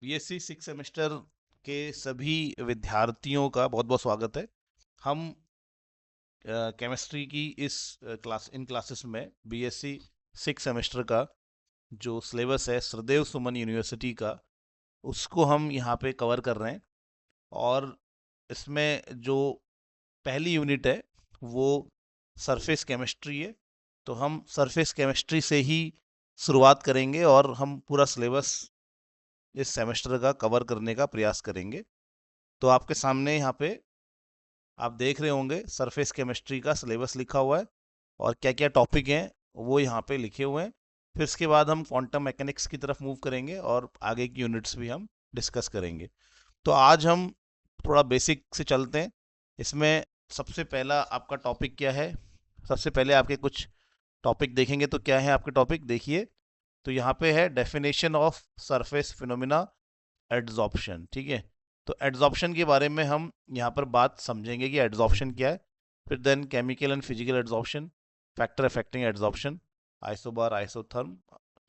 BSc 6 semester के सभी विद्यार्थियों का बहुत बहुत स्वागत है। हम केमिस्ट्री की इन क्लासेस में बीएससी 6 सेमेस्टर का जो सिलेबस है सदैव सुमन यूनिवर्सिटी का, उसको हम यहाँ पे कवर कर रहे हैं। और इसमें जो पहली यूनिट है वो सरफेस केमिस्ट्री है। तो हम सरफेस केमिस्ट्री से ही शुरुआत करेंगे और हम पूरा सिलेबस इस सेमेस्टर का कवर करने का प्रयास करेंगे। तो आपके सामने यहाँ पे आप देख रहे होंगे सरफेस केमिस्ट्री का सिलेबस लिखा हुआ है और क्या क्या टॉपिक हैं वो यहाँ पे लिखे हुए हैं। फिर इसके बाद हम क्वांटम मैकेनिक्स की तरफ मूव करेंगे और आगे की यूनिट्स भी हम डिस्कस करेंगे। तो आज हम थोड़ा बेसिक से चलते हैं। इसमें सबसे पहला आपका टॉपिक क्या है? सबसे पहले आपके कुछ टॉपिक देखेंगे तो क्या है आपके टॉपिक, देखिए। तो यहाँ पे है definition of surface phenomena adsorption, ठीक है। तो एड्जॉर्प्शन के बारे में हम यहाँ पर बात समझेंगे कि एड्जॉर्प्शन क्या है। फिर then chemical and physical adsorption, factor affecting adsorption, isobar, isotherm,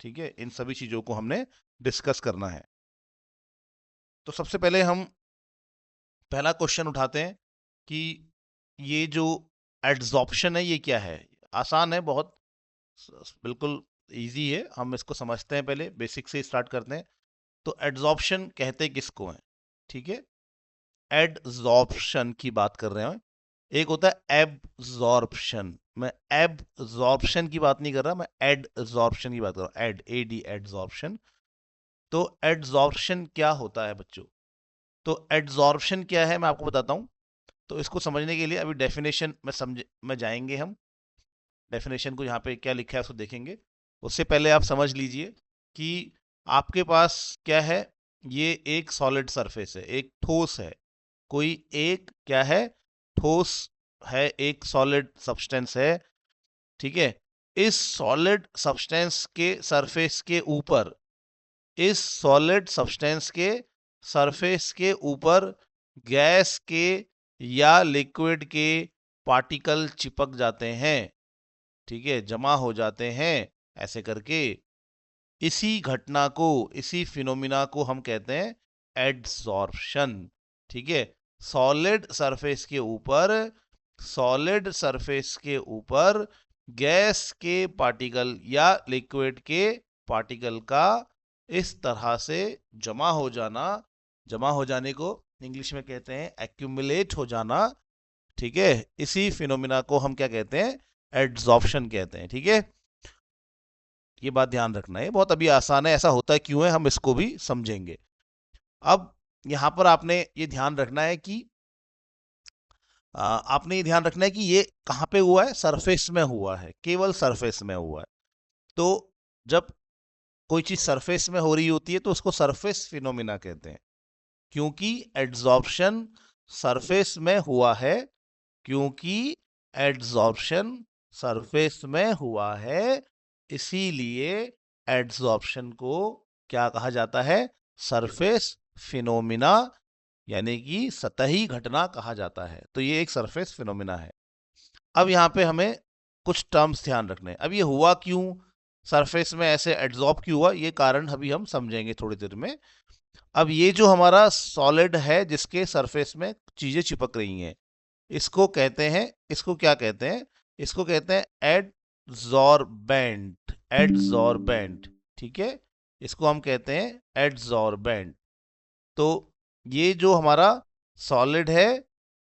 ठीक है। इन सभी चीज़ों को हमने डिस्कस करना है। तो सबसे पहले हम पहला क्वेश्चन उठाते हैं कि ये जो एड्जॉर्प्शन है ये क्या है। आसान है बहुत, बिल्कुल इजी है। हम इसको समझते हैं, पहले बेसिक से स्टार्ट करते हैं। तो एड्जॉर्प्शन कहते किसको हैं, ठीक है। एडजॉर्प्शन की बात कर रहे हैं। एक होता है एब्जॉर्प्शन। मैं एब्जॉर्प्शन की बात नहीं कर रहा, मैं एडजॉर्प्शन की बात कर रहा हूँ। एडजॉर्प्शन। तो एडजॉर्प्शन क्या होता है बच्चों? तो एडजॉर्प्शन क्या है मैं आपको बताता हूँ। तो इसको समझने के लिए अभी डेफिनेशन में जाएंगे हम। डेफिनेशन को यहाँ पे क्या लिखा है उसको देखेंगे। उससे पहले आप समझ लीजिए कि आपके पास क्या है। ये एक सॉलिड सरफेस है, एक ठोस है। कोई एक क्या है? ठोस है, एक सॉलिड सब्सटेंस है, ठीक है। इस सॉलिड सब्सटेंस के सरफेस के ऊपर, इस सॉलिड सब्सटेंस के सरफेस के ऊपर गैस के या लिक्विड के पार्टिकल चिपक जाते हैं, ठीक है, जमा हो जाते हैं। ऐसे करके इसी घटना को, इसी फिनोमिना को हम कहते हैं एडसॉर्प्शन, ठीक है। सॉलिड सरफेस के ऊपर, सॉलिड सरफेस के ऊपर गैस के पार्टिकल या लिक्विड के पार्टिकल का इस तरह से जमा हो जाना, जमा हो जाने को इंग्लिश में कहते हैं एक्यूमुलेट हो जाना, ठीक है। इसी फिनोमिना को हम क्या कहते हैं? एड्सॉर्प्शन कहते हैं, ठीक है। ये बात ध्यान रखना है, बहुत अभी आसान है। ऐसा होता है क्यों है हम इसको भी समझेंगे। अब यहां पर आपने ये ध्यान रखना है कि आपने ये ध्यान रखना है कि ये कहाँ पे हुआ है? सरफेस में हुआ है, केवल सरफेस में हुआ है। तो जब कोई चीज सरफेस में हो रही होती है तो उसको सरफेस फिनोमिना कहते हैं, क्योंकि एड्सॉर्प्शन सरफेस में हुआ है। क्योंकि एड्सॉर्प्शन सरफेस में हुआ है, इसीलिए एड्सॉर्प्शन को क्या कहा जाता है? सरफेस फिनोमिना, यानी कि सतही घटना कहा जाता है। तो ये एक सरफेस फिनोमिना है। अब यहाँ पे हमें कुछ टर्म्स ध्यान रखने हैं। अब ये हुआ क्यों, सरफेस में ऐसे एड्सॉर्ब क्यों हुआ, ये कारण अभी हम समझेंगे थोड़ी देर में। अब ये जो हमारा सॉलिड है जिसके सरफेस में चीजें चिपक रही हैं, इसको कहते हैं, इसको क्या कहते हैं? इसको कहते हैं एडजॉर्बेंट। एडजॉर्बेंट, ठीक है। इसको हम कहते हैं एडजॉर्बेंट। तो ये जो हमारा सॉलिड है,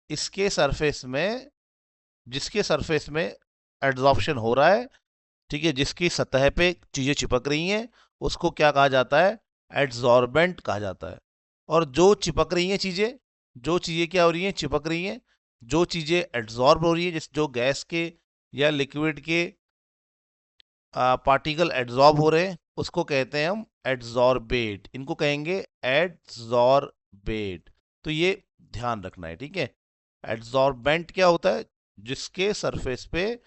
इसके सरफेस में, जिसके सरफेस में एड्जॉर्प्शन हो रहा है, ठीक है, जिसकी सतह पे चीजें चिपक रही हैं, उसको क्या कहा जाता है? एड्जॉर्बेंट कहा जाता है। और जो चिपक रही हैं चीजें, जो चीजें क्या हो रही हैं? चिपक रही हैं। जो चीजें एड्जॉर्ब हो रही है, जिस जो गैस के या लिक्विड के पार्टिकल एड्जॉर्ब हो रहे हैं, उसको कहते हैं हम एड्जॉर्बेट। इनको कहेंगे एड्जॉर्बेट। तो ये ध्यान रखना है, ठीक है। एड्जॉर्बेंट क्या होता है? जिसके सरफेस पे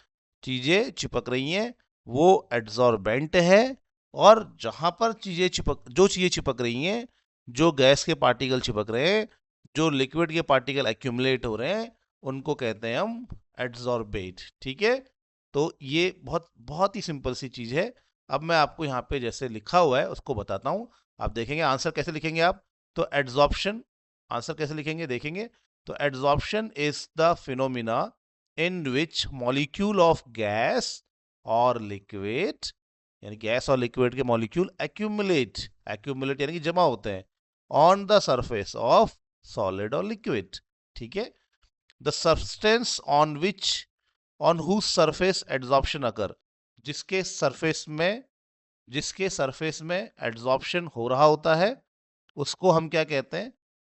चीजें चिपक रही हैं वो एड्जॉर्बेंट है। और जहां पर चीजें चिपक, जो चीजें चिपक रही हैं, जो गैस के पार्टिकल चिपक रहे हैं, जो लिक्विड के पार्टिकल एक्यूमुलेट हो रहे हैं, उनको कहते हैं हम एड्जॉर्बेट, ठीक है। तो ये बहुत बहुत ही सिंपल सी चीज है। अब मैं आपको यहाँ पे जैसे लिखा हुआ है उसको बताता हूँ। आप देखेंगे आंसर कैसे लिखेंगे आप, तो एड्सॉर्प्शन, आंसर कैसे लिखेंगे देखेंगे, तो adsorption is the phenomena in which molecule of gas और लिक्विड, यानी गैस और लिक्विड के मॉलिक्यूल एक्यूमुलेट यानी कि जमा होते हैं on the surface of solid और लिक्विड, ठीक है। The substance on which, on whose surface adsorption occur, जिसके सरफेस में एड्सॉर्प्शन हो रहा होता है, उसको हम क्या कहते हैं,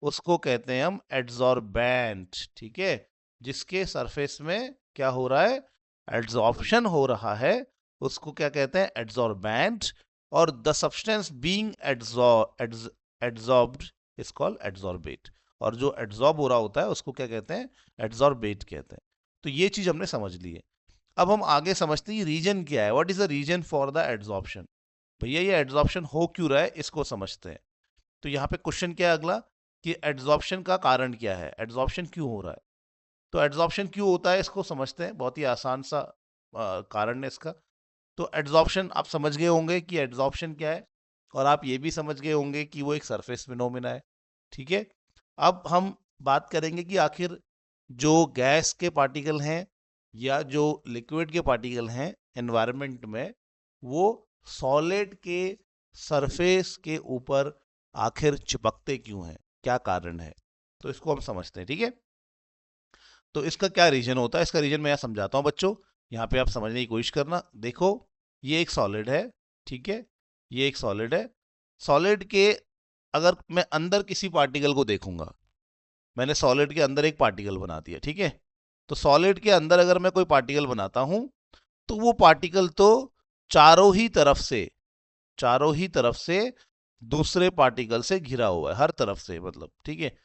उसको कहते हैं हम एड्सॉर्बेंट, ठीक है। जिसके सरफेस में क्या हो रहा है, एड्सॉर्प्शन हो रहा है, उसको क्या कहते हैं, एड्सॉर्बेंट। और the substance being adsorbed is called adsorbate, और जो एड्सॉर्ब हो रहा होता है उसको क्या कहते हैं, एड्सॉर्बेट कहते हैं। तो ये चीज हमने समझ ली है। अब हम आगे समझते हैं रीजन क्या है, what is the reason for the adsorption. भैया ये एड्सॉर्प्शन हो क्यों रहा है, इसको समझते हैं। तो यहाँ पे क्वेश्चन क्या है अगला, कि एड्सॉर्प्शन का कारण क्या है, एड्सॉर्प्शन क्यों हो रहा है। तो एड्सॉर्प्शन क्यों होता है इसको समझते हैं, बहुत ही आसान सा कारण है इसका। तो एड्सॉर्प्शन आप समझ गए होंगे कि एड्सॉर्प्शन क्या है, और आप ये भी समझ गए होंगे कि वो एक सरफेस फिनोमेना है, ठीक है। अब हम बात करेंगे कि आखिर जो गैस के पार्टिकल हैं या जो लिक्विड के पार्टिकल हैं एनवायरनमेंट में, वो सॉलिड के सरफेस के ऊपर आखिर चिपकते क्यों हैं, क्या कारण है। तो इसको हम समझते हैं, ठीक है। तो इसका क्या रीजन होता है, इसका रीजन मैं यहाँ समझाता हूँ बच्चों, यहाँ पे आप समझने की कोशिश करना। देखो ये एक सॉलिड है, ठीक है, ये एक सॉलिड है। सॉलिड के अगर मैं अंदर किसी पार्टिकल को देखूंगा, मैंने सॉलिड के अंदर एक पार्टिकल बना दिया, ठीक है। तो सॉलिड के अंदर अगर मैं कोई पार्टिकल बनाता हूं, तो वो पार्टिकल तो चारों ही तरफ से दूसरे पार्टिकल से घिरा हुआ है, हर तरफ से मतलब, ठीक है।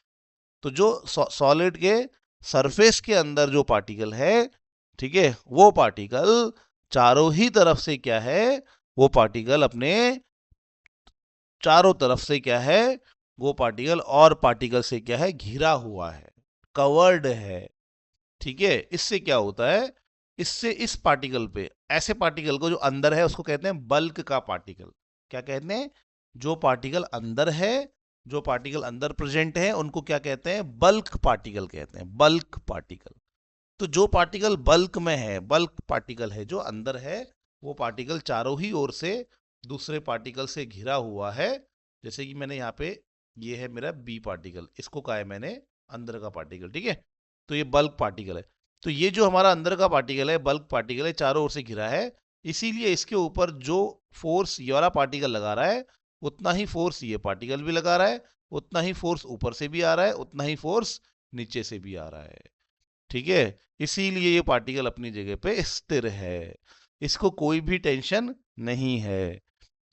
तो जो सॉलिड के सरफेस के अंदर जो पार्टिकल है, ठीक है, वो पार्टिकल चारों ही तरफ से क्या है, वो पार्टिकल अपने चारों तरफ से क्या है, वो पार्टिकल और पार्टिकल से क्या है, घिरा हुआ है, कवर्ड है, ठीक है। इससे क्या होता है, इससे इस पार्टिकल पे, ऐसे पार्टिकल को जो अंदर है उसको कहते हैं बल्क का पार्टिकल। क्या कहते हैं, जो पार्टिकल अंदर है, जो पार्टिकल अंदर प्रेजेंट है, उनको क्या कहते हैं, बल्क पार्टिकल कहते हैं, बल्क पार्टिकल। तो जो पार्टिकल बल्क में है, बल्क पार्टिकल है जो अंदर है, वो पार्टिकल चारों ही ओर से दूसरे पार्टिकल से घिरा हुआ है। जैसे कि मैंने यहाँ पे, ये है मेरा बी पार्टिकल, इसको कहा है मैंने अंदर का पार्टिकल, ठीक है। तो ये बल्क पार्टिकल है। तो ये जो हमारा अंदर का पार्टिकल है, बल्क पार्टिकल है, चारों ओर से घिरा है, इसीलिए इसके ऊपर जो फोर्स ये वाला पार्टिकल लगा रहा है, उतना ही फोर्स ये पार्टिकल भी लगा रहा है, उतना ही फोर्स ऊपर से भी आ रहा है, उतना ही फोर्स नीचे से भी आ रहा है, ठीक है। इसीलिए ये पार्टिकल अपनी जगह पे स्थिर है, इसको कोई भी टेंशन नहीं है।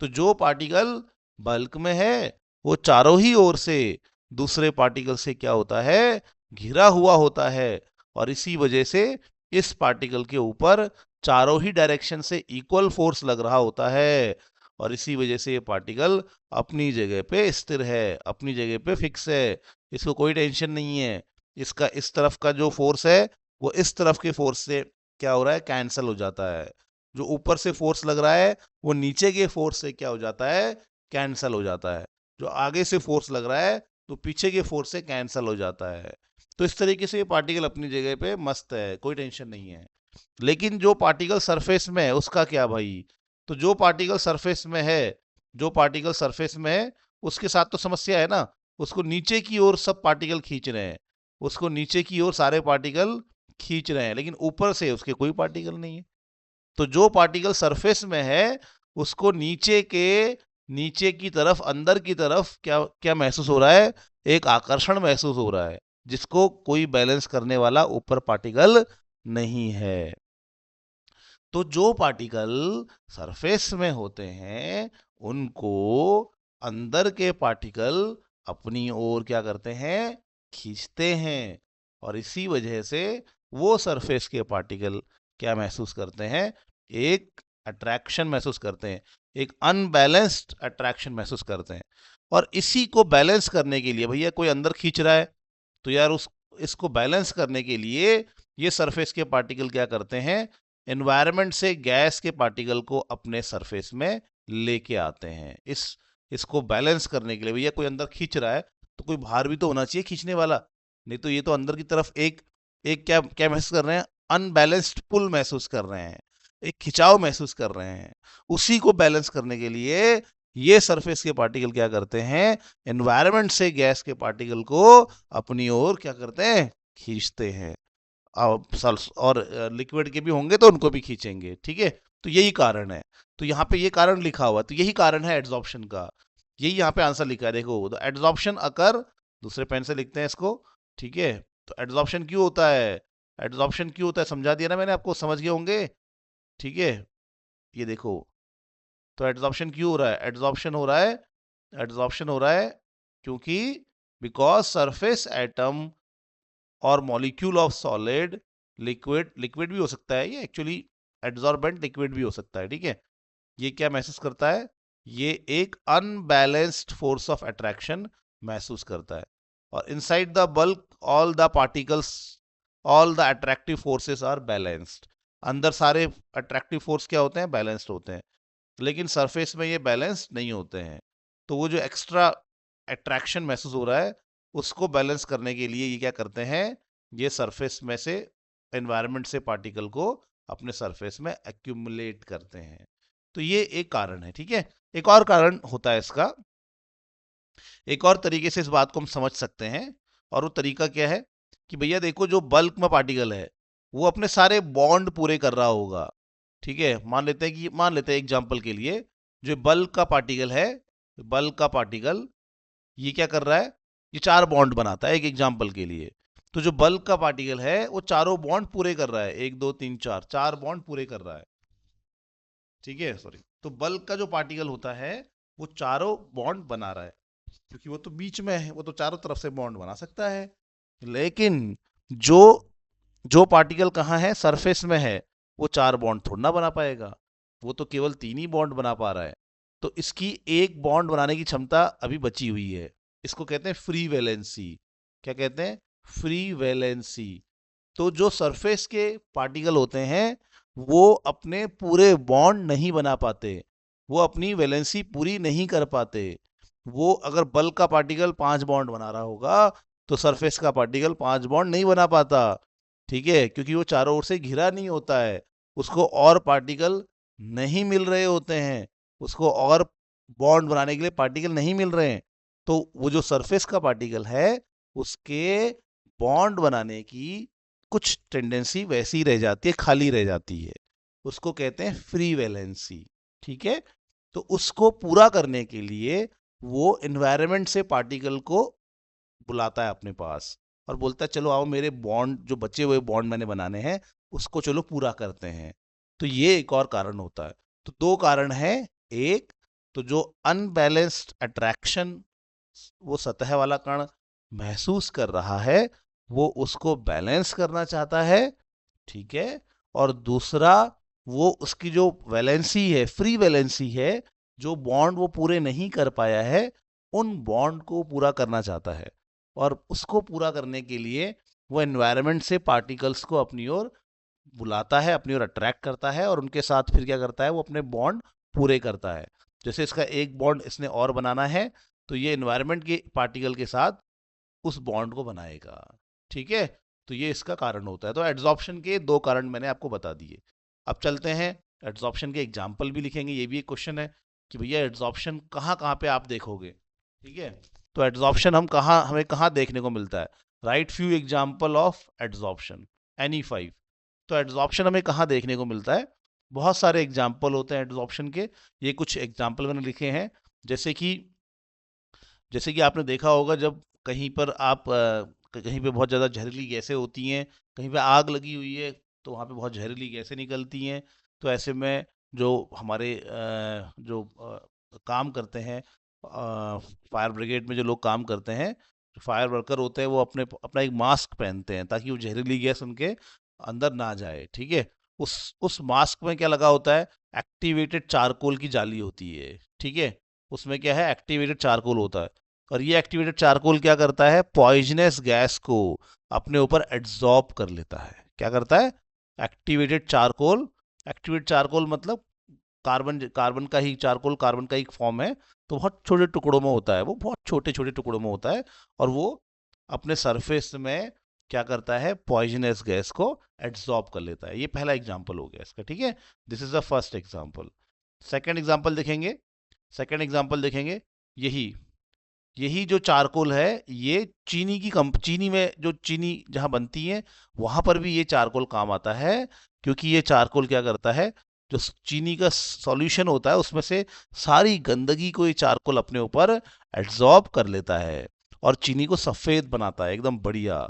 तो जो पार्टिकल बल्क में है, वो चारों ही ओर से दूसरे पार्टिकल से क्या होता है, घिरा हुआ होता है, और इसी वजह से इस पार्टिकल के ऊपर चारों ही डायरेक्शन से इक्वल फोर्स लग रहा होता है, और इसी वजह से ये पार्टिकल अपनी जगह पे स्थिर है, अपनी जगह पे फिक्स है, इसको कोई टेंशन नहीं है। इसका इस तरफ का जो फोर्स है, वो इस तरफ के फोर्स से क्या हो रहा है, कैंसल हो जाता है। जो ऊपर से फोर्स लग रहा है, वो नीचे के फोर्स से क्या हो जाता है, कैंसल हो जाता है। जो आगे से फोर्स लग रहा है, तो पीछे के फोर्स से कैंसल हो जाता है। तो इस तरीके से ये पार्टिकल अपनी जगह पे मस्त है, कोई टेंशन नहीं है। लेकिन जो पार्टिकल सरफेस में है उसका क्या भाई, तो जो पार्टिकल सरफेस में है, जो पार्टिकल सरफेस में है, उसके साथ तो समस्या है ना, उसको नीचे की ओर सब पार्टिकल खींच रहे हैं, उसको नीचे की ओर सारे पार्टिकल खींच रहे हैं, लेकिन ऊपर से उसके कोई पार्टिकल नहीं है। तो जो पार्टिकल सरफेस में है, उसको नीचे की तरफ, अंदर की तरफ क्या क्या महसूस हो रहा है, एक आकर्षण महसूस हो रहा है, जिसको कोई बैलेंस करने वाला ऊपर पार्टिकल नहीं है। तो जो पार्टिकल सरफेस में होते हैं, उनको अंदर के पार्टिकल अपनी ओर क्या करते हैं, खींचते हैं, और इसी वजह से वो सरफेस के पार्टिकल क्या महसूस करते हैं, एक अट्रैक्शन महसूस करते हैं, एक अनबैलेंस्ड अट्रैक्शन महसूस करते हैं। और इसी को बैलेंस करने के लिए, भैया कोई अंदर खींच रहा है, तो यार उस इसको बैलेंस करने के लिए ये सरफेस के पार्टिकल क्या करते हैं, एनवायरनमेंट से गैस के पार्टिकल को अपने सरफेस में लेके आते हैं। इस इसको बैलेंस करने के लिए, भैया कोई अंदर खींच रहा है तो कोई भार भी तो होना चाहिए खींचने वाला, नहीं तो ये तो अंदर की तरफ एक एक क्या क्या महसूस कर रहे हैं, अनबैलेंस्ड पुल महसूस कर रहे हैं, एक खिंचाव महसूस कर रहे हैं। उसी को बैलेंस करने के लिए ये सरफेस के पार्टिकल क्या करते हैं, एनवायरनमेंट से गैस के पार्टिकल को अपनी ओर क्या करते हैं, खींचते हैं। और लिक्विड के भी होंगे तो उनको भी खींचेंगे, ठीक है। तो यही कारण है, तो यहाँ पे ये कारण लिखा हुआ, तो यही कारण है एड्सॉर्प्शन का, यही यहाँ पे आंसर लिखा है, देखो तो एड्सॉर्प्शन अकर, दूसरे पेन से लिखते हैं इसको, ठीक है। तो एड्सॉर्प्शन क्यों होता है, एड्सॉर्प्शन क्यों होता है समझा दिया ना मैंने आपको, समझ गए होंगे, ठीक है। ये देखो, तो एड्सॉर्प्शन क्यों हो रहा है, एड्सॉर्प्शन हो रहा है, एड्सॉर्प्शन हो रहा है क्योंकि बिकॉज सरफेस एटम और molecule of solid, liquid, liquid भी हो सकता है ये एक्चुअली, एड्सॉर्बेंट लिक्विड भी हो सकता है, ठीक है। ये क्या महसूस करता है, ये एक अनबैलेंस्ड फोर्स ऑफ अट्रैक्शन महसूस करता है। और inside the bulk all the particles, all the attractive forces are balanced, अंदर सारे अट्रैक्टिव फोर्स क्या होते हैं, बैलेंस्ड होते हैं। लेकिन सरफेस में ये बैलेंस नहीं होते हैं, तो वो जो एक्स्ट्रा अट्रैक्शन महसूस हो रहा है उसको बैलेंस करने के लिए ये क्या करते हैं, ये सरफेस में से एनवायरनमेंट से पार्टिकल को अपने सरफेस में एक्यूमुलेट करते हैं। तो ये एक कारण है, ठीक है। एक और कारण होता है इसका, एक और तरीके से इस बात को हम समझ सकते हैं, और वो तरीका क्या है कि भैया देखो जो बल्क में पार्टिकल है वो अपने सारे बॉन्ड पूरे कर रहा होगा, ठीक है। मान लेते हैं एग्जांपल के लिए, जो बल्क का पार्टिकल है, बल्क का पार्टिकल ये क्या कर रहा है, ये 4 बॉन्ड बनाता है एक एग्जांपल के लिए। तो जो बल्क का पार्टिकल है वो चारों बॉन्ड पूरे कर रहा है, 1 2 3 4, 4 बॉन्ड पूरे कर रहा है, ठीक है, सॉरी। तो बल्क का जो पार्टिकल होता है वो चारों बॉन्ड बना रहा है, क्योंकि वो तो बीच में है, वो तो चारों तरफ से बॉन्ड बना सकता है। लेकिन जो जो पार्टिकल कहाँ है, सरफेस में है, वो 4 बॉन्ड थोड़ा ना बना पाएगा, वो तो केवल 3 ही बॉन्ड बना पा रहा है। तो इसकी एक बॉन्ड बनाने की क्षमता अभी बची हुई है, इसको कहते हैं फ्री वैलेंसी। क्या कहते हैं, फ्री वैलेंसी। तो जो सरफेस के पार्टिकल होते हैं वो अपने पूरे बॉन्ड नहीं बना पाते, वो अपनी वैलेंसी पूरी नहीं कर पाते। वो अगर बल्क का पार्टिकल 5 बॉन्ड बना रहा होगा तो सरफेस का पार्टिकल 5 बॉन्ड नहीं बना पाता, ठीक है, क्योंकि वो चारों ओर से घिरा नहीं होता है, उसको और पार्टिकल नहीं मिल रहे होते हैं, उसको और बॉन्ड बनाने के लिए पार्टिकल नहीं मिल रहे हैं। तो वो जो सरफेस का पार्टिकल है उसके बॉन्ड बनाने की कुछ टेंडेंसी वैसी रह जाती है, खाली रह जाती है, उसको कहते हैं फ्री वैलेंसी, ठीक है। तो उसको पूरा करने के लिए वो एनवायरनमेंट से पार्टिकल को बुलाता है अपने पास और बोलता है चलो आओ मेरे बॉन्ड, जो बचे हुए बॉन्ड मैंने बनाने हैं उसको चलो पूरा करते हैं। तो ये एक और कारण होता है। तो 2 कारण है, एक तो जो अनबैलेंस्ड अट्रैक्शन वो सतह वाला कण महसूस कर रहा है वो उसको बैलेंस करना चाहता है, ठीक है। और दूसरा वो उसकी जो वैलेंसी है, फ्री वैलेंसी है, जो बॉन्ड वो पूरे नहीं कर पाया है उन बॉन्ड को पूरा करना चाहता है। और उसको पूरा करने के लिए वो एनवायरनमेंट से पार्टिकल्स को अपनी ओर बुलाता है, अपनी ओर अट्रैक्ट करता है और उनके साथ फिर क्या करता है, वो अपने बॉन्ड पूरे करता है। जैसे इसका एक बॉन्ड इसने और बनाना है तो ये एनवायरनमेंट के पार्टिकल के साथ उस बॉन्ड को बनाएगा, ठीक है। तो ये इसका कारण होता है। तो एड्सॉर्प्शन के 2 कारण मैंने आपको बता दिए। अब चलते हैं एड्सॉर्प्शन के एग्जाम्पल भी लिखेंगे, ये भी एक क्वेश्चन है कि भैया एड्सॉर्प्शन कहाँ कहाँ पे आप देखोगे, ठीक है। तो एड्सॉर्प्शन हमें कहाँ देखने को मिलता है, right few example of adsorption, any 5। तो एड्सॉर्प्शन हमें कहाँ देखने को मिलता है, बहुत सारे एग्जाम्पल होते हैं एड्सॉर्प्शन के। ये कुछ एग्जाम्पल मैंने लिखे हैं, जैसे कि आपने देखा होगा जब कहीं पर आप कहीं पे बहुत ज़्यादा जहरीली गैसें होती हैं, कहीं पे आग लगी हुई है तो वहाँ पे बहुत जहरीली गैसें निकलती हैं। तो ऐसे में जो हमारे जो काम करते हैं, फायर ब्रिगेड में जो लोग काम करते हैं, जो फायर वर्कर होते हैं, वो अपना एक मास्क पहनते हैं ताकि वो जहरीली गैस उनके अंदर ना जाए, ठीक है। उस मास्क में क्या लगा होता है, एक्टिवेटेड चारकोल की जाली होती है, ठीक है। उसमें क्या है, एक्टिवेटेड चारकोल होता है। और ये एक्टिवेटेड चारकोल क्या करता है, पॉइजनस गैस को अपने ऊपर एड्सॉर्ब कर लेता है। क्या करता है, एक्टिवेटेड चारकोल, एक्टिवेटेड चारकोल मतलब कार्बन कार्बन का ही चारकोल कार्बन का ही फॉर्म है, तो बहुत छोटे टुकड़ों में होता है, वो बहुत छोटे छोटे टुकड़ों में होता है, और वो अपने सरफेस में क्या करता है, पॉइजनस गैस को एब्जॉर्ब कर लेता है। ये पहला एग्जाम्पल हो गया इसका, ठीक है। This is the first example. Second example देखेंगे, सेकेंड एग्जाम्पल देखेंगे, यही यही जो चारकोल है, ये चीनी की चीनी में जो चीनी जहाँ बनती है वहां पर भी ये चारकोल काम आता है, क्योंकि ये चारकोल क्या करता है, जो चीनी का सॉल्यूशन होता है उसमें से सारी गंदगी को ये चारकोल अपने ऊपर एब्जॉर्ब कर लेता है और चीनी को सफेद बनाता है एकदम बढ़िया,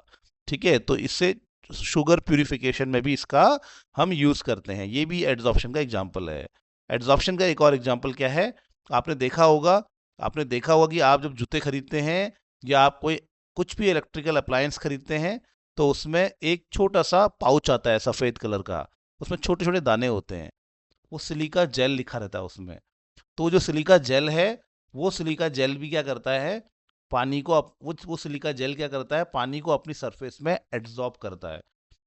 ठीक है। तो इससे शुगर प्यूरिफिकेशन में भी इसका हम यूज करते हैं, ये भी एड्जॉर्प्शन का एग्जाम्पल है। एड्जॉर्प्शन का एक और एग्जाम्पल क्या है, आपने देखा होगा, आपने देखा होगा कि आप जब जूते खरीदते हैं या आप कोई कुछ भी इलेक्ट्रिकल अप्लायंस खरीदते हैं, तो उसमें एक छोटा सा पाउच आता है सफेद कलर का, उसमें छोटे छोटे दाने होते हैं, वो सिलिका जेल लिखा रहता है उसमें। तो जो सिलिका जेल है, वो सिलिका जेल भी क्या करता है, पानी को वो सिलिका जेल क्या करता है, पानी को अपनी सरफेस में एब्जॉर्ब करता है,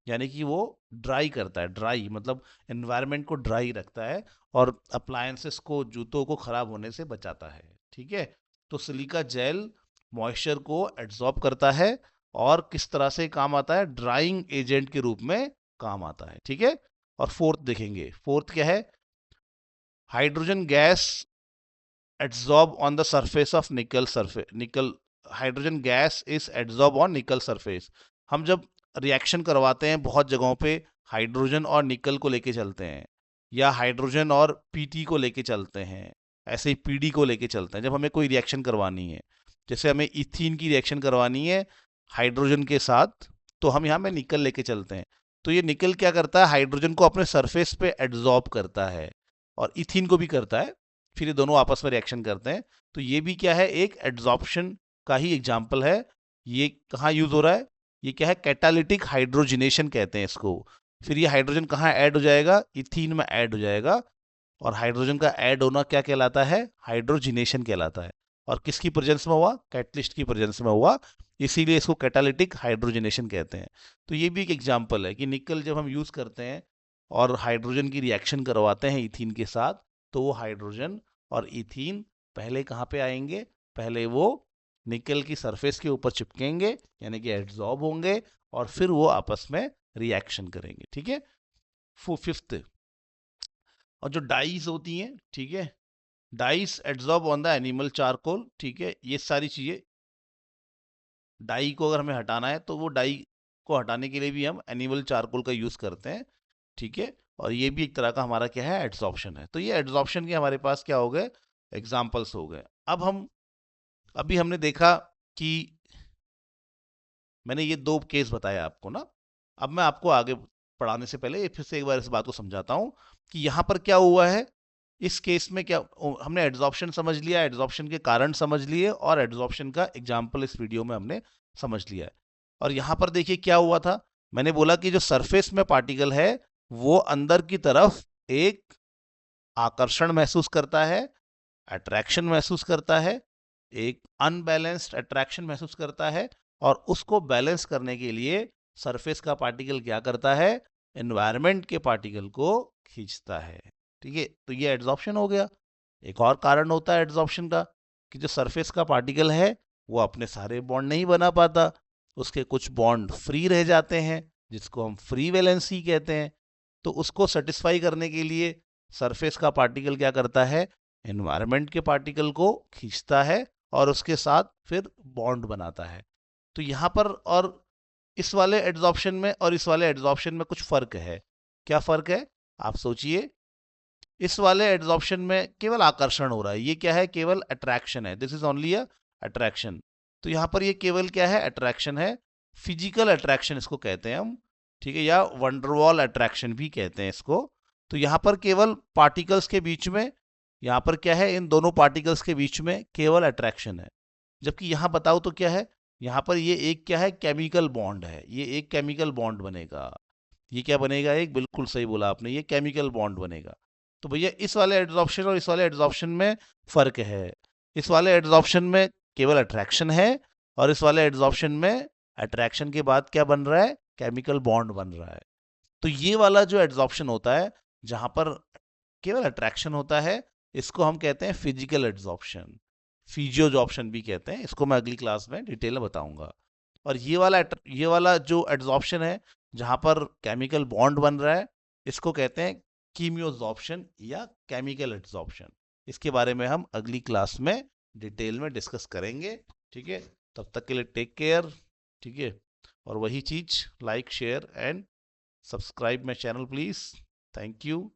यानी कि वो ड्राई करता है, ड्राई मतलब एनवायरनमेंट को ड्राई रखता है और अप्लायंसेस को, जूतों को खराब होने से बचाता है, ठीक है। तो सिलिका जेल मॉइस्चर को एब्जॉर्ब करता है और किस तरह से काम आता है, ड्राइंग एजेंट के रूप में काम आता है, ठीक है। और फोर्थ देखेंगे, फोर्थ क्या है, hydrogen gas adsorb on the surface of nickel surface, nickel hydrogen gas is adsorb on nickel surface। हम जब रिएक्शन करवाते हैं बहुत जगहों पे हाइड्रोजन और निकल को लेके चलते हैं, या हाइड्रोजन और पीटी को लेके चलते हैं, ऐसे ही पीडी को लेके चलते हैं जब हमें कोई रिएक्शन करवानी है। जैसे हमें इथीन की रिएक्शन करवानी है हाइड्रोजन के साथ, तो हम यहाँ में निकल लेके चलते हैं। तो ये निकल क्या करता है, हाइड्रोजन को अपने सरफेस पे एड्जॉर्ब करता है और इथीन को भी करता है, फिर ये दोनों आपस में रिएक्शन करते हैं। तो ये भी क्या है, एक एड्जॉर्प्शन का ही एग्जाम्पल है। ये कहाँ यूज हो रहा है, ये क्या है, कैटालिटिक हाइड्रोजिनेशन कहते हैं इसको। फिर ये हाइड्रोजन कहाँ ऐड हो जाएगा, इथीन में ऐड हो जाएगा, और हाइड्रोजन का ऐड होना क्या कहलाता है, हाइड्रोजिनेशन कहलाता है। और किसकी प्रेजेंस में हुआ, कैटलिस्ट की प्रेजेंस में हुआ, इसीलिए इसको कैटालिटिक हाइड्रोजिनेशन कहते हैं। तो ये भी एक एग्जाम्पल है कि निकल जब हम यूज करते हैं और हाइड्रोजन की रिएक्शन करवाते हैं इथीन के साथ, तो वो हाइड्रोजन और इथीन पहले कहाँ पे आएंगे, पहले वो निकल की सरफेस के ऊपर चिपकेंगे, यानी कि एड्सॉर्ब होंगे, और फिर वो आपस में रिएक्शन करेंगे, ठीक है। फिफ्थ, और जो डाइज होती हैं, ठीक है, dice adsorb on the animal charcoal, ठीक है। ये सारी चीजें, डाई को अगर हमें हटाना है तो वो डाई को हटाने के लिए भी हम एनिमल चारकोल का यूज करते हैं, ठीक है। और ये भी एक तरह का हमारा क्या है, एड्सॉर्प्शन है। तो ये एड्सॉर्प्शन के हमारे पास क्या हो गए, एग्जाम्पल्स हो गए। अब हम, अभी हमने देखा कि मैंने ये दो केस बताया आपको ना, अब मैं आपको आगे पढ़ाने से पहले फिर से एक बार इस बात को समझाता हूं कि यहाँ पर क्या हुआ है। इस केस में क्या, हमने एड्सॉर्प्शन समझ लिया, एड्सॉर्प्शन के कारण समझ लिए, और एड्सॉर्प्शन का एग्जाम्पल इस वीडियो में हमने समझ लिया है। और यहाँ पर देखिए क्या हुआ था, मैंने बोला कि जो सरफेस में पार्टिकल है वो अंदर की तरफ एक आकर्षण महसूस करता है, अट्रैक्शन महसूस करता है, एक अनबैलेंस्ड अट्रैक्शन महसूस करता है, और उसको बैलेंस करने के लिए सरफेस का पार्टिकल क्या करता है, एनवायरनमेंट के पार्टिकल को खींचता है, ठीक है। तो ये एड्सॉर्प्शन हो गया। एक और कारण होता है एड्सॉर्प्शन का, कि जो सरफेस का पार्टिकल है वो अपने सारे बॉन्ड नहीं बना पाता, उसके कुछ बॉन्ड फ्री रह जाते हैं, जिसको हम फ्री वैलेंसी कहते हैं। तो उसको सेटिस्फाई करने के लिए सरफेस का पार्टिकल क्या करता है, एनवायरनमेंट के पार्टिकल को खींचता है और उसके साथ फिर बॉन्ड बनाता है। तो यहाँ पर, और इस वाले एड्सॉर्प्शन में और इस वाले एड्सॉर्प्शन में कुछ फर्क है। क्या फर्क है, आप सोचिए। इस वाले एड्सॉर्प्शन में केवल आकर्षण हो रहा है, ये क्या है, केवल अट्रैक्शन है, this is only a attraction. तो यहाँ पर ये केवल क्या है, अट्रैक्शन है, फिजिकल अट्रैक्शन इसको कहते हैं हम, ठीक है, या वंडरवॉल अट्रैक्शन भी कहते हैं इसको। तो यहाँ पर केवल पार्टिकल्स के बीच में, यहाँ पर क्या है, इन दोनों पार्टिकल्स के बीच में केवल अट्रैक्शन है। जबकि यहाँ बताओ तो क्या है, यहाँ पर ये एक क्या है, केमिकल बॉन्ड है, ये एक केमिकल बॉन्ड बनेगा। ये क्या बनेगा, एक, बिल्कुल सही बोला आपने, ये केमिकल बॉन्ड बनेगा। तो भैया इस वाले एड्सॉर्प्शन और इस वाले एड्सॉर्प्शन में फर्क है। इस वाले एड्सॉर्प्शन में केवल अट्रैक्शन है, और इस वाले एड्सॉर्प्शन में अट्रैक्शन के बाद क्या बन रहा है, केमिकल बॉन्ड बन रहा है। तो ये वाला जो एड्सॉर्प्शन होता है, जहां पर केवल अट्रैक्शन होता है, इसको हम कहते हैं फिजिकल एड्सॉर्प्शन, फिजियोजॉर्प्शन भी कहते हैं इसको। मैं अगली क्लास में डिटेल में बताऊंगा। और ये वाला जो एड्सॉर्प्शन है जहां पर केमिकल बॉन्ड बन रहा है, इसको कहते हैं कीमियोजॉर्प्शन या केमिकल एड्सॉर्प्शन। इसके बारे में हम अगली क्लास में डिटेल में डिस्कस करेंगे। ठीक है, तब तक के लिए टेक केयर। ठीक है, और वही चीज, like share and subscribe my channel please. Thank you.